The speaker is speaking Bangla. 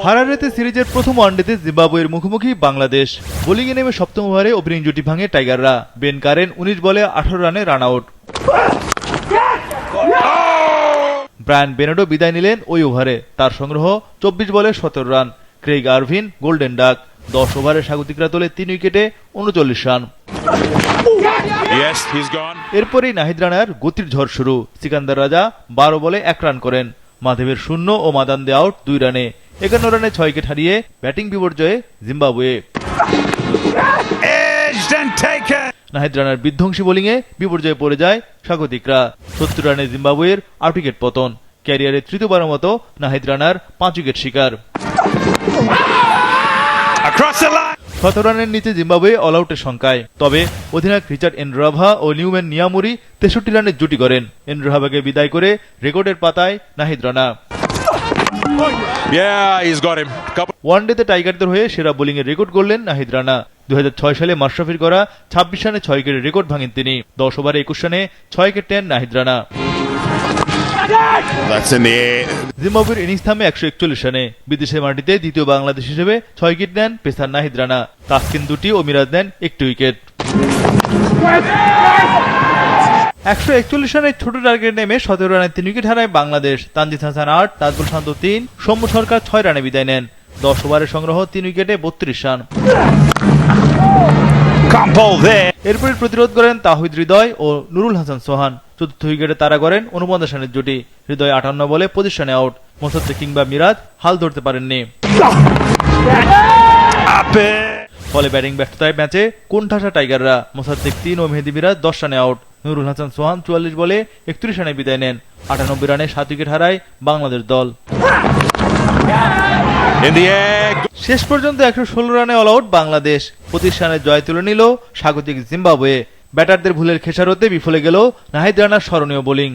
হারারেতে সিরিজের প্রথম ওয়ানডেতে জিম্বাবুয়ের মুখোমুখি বাংলাদেশ। বোলিংয়ে নেমে সপ্তম ওভারে ওপেনিং জুটি ভাঙে টাইগাররা। বেন কারেন 19 বলে 18 রানে রান আউট। ব্রায়ান বেনেডো বিদায় নিলেন ওই ওভারে। তার সংগ্রহ 24 বলে 17 run. Craig Ervine golden duck. 10 ওভারে স্বাগতিকরা তোলে 3 উইকেটে 39 রান। এরপরেই নাহিদ রানার গতির ঝড় শুরু। সিকান্দার রাজা 12 বলে 1 রান করেন। মাধবের 0 ও মাদান্দে আউট 2 রানে। 51 রানে 6 উইকেট হারিয়ে ব্যাটিং বিপর্যয়ে জিম্বাবুয়ে। নাহিদ রানার বিধ্বংসী বোলিংয়ে বিপর্যয়ে পড়ে যায় স্বাগতিকরা। 70 রানে জিম্বাবুয়ের 8 উইকেট পতন। ক্যারিয়ারে তৃতীয়বারের মতো নাহিদ রানার 5 উইকেট শিকার। 17 রানের নিচে জিম্বাবুয়ে অল আউটের সংখ্যায়। তবে অধিনায়ক রিচার্ড এন্ড্রাভা ও নিউম্যান নিয়ামুরি 63 রানের জুটি করেন। এন্ড্রাভাকে বিদায় করে রেকর্ডের পাতায় নাহিদ রানা। ওয়ানডেতে টাইগারদের হয়ে সেরা বোলিং এর রেকর্ড গড়লেন নাহিদ রানা। 2006 সালে মাশরাফির করা 26 রানে 6 উইকেটের রেকর্ড ভাঙেন তিনি। 10 ওভারে 21 রানে 6 উইকেট নেন নাহিদ রানা। জিম্বাবুয়ের ইনিংস থামে 141 রানে। বিদেশের মাটিতে দ্বিতীয় বাংলাদেশ হিসেবে 6 উইকেট নেন পেসার নাহিদ রানা। তাসকিন 2টি ও মিরাজ নেন 1টি উইকেট। 141 রানের ছোট টার্গেট নেমে 17 রানে 3 উইকেট হারায় বাংলাদেশ। তানজিদ হাসান 8, তাজবুল শান্ত 3, সৌম্য সরকার 6 রানে বিদায় নেন। 10 ওভারের সংগ্রহ 3 উইকেটে 32 রান। এরপরে প্রতিরোধ করেন তাহিদ হৃদয় ও নুরুল হাসান সোহান। চতুর্থ উইকেটে তারা করেন 49 রানের জুটি। হৃদয় 58 বলে 25 রানে আউট। মোসাদ্দেক কিংবা মিরাজ হাল ধরতে পারেননি। ফলে ব্যাটিং ব্যর্থতায় ম্যাচে কোণঠাসা টাইগাররা। মোসাদ্দেক 3 ও মেহেদী মিরাজ 10 রানে আউট। নুরুল হাসান সোহান 44 বলে 31 রানে বিদায় নেন। 98 রানে 7 উইকেট হারায় বাংলাদেশ দল। শেষ পর্যন্ত 116 রানে অল আউট বাংলাদেশ। 25 রানে জয় তুলে নিল স্বাগতিক জিম্বাবুয়ে। ব্যাটারদের ভুলের খেসারতে বিফলে গেল নাহিদ রানার স্মরণীয় বোলিং।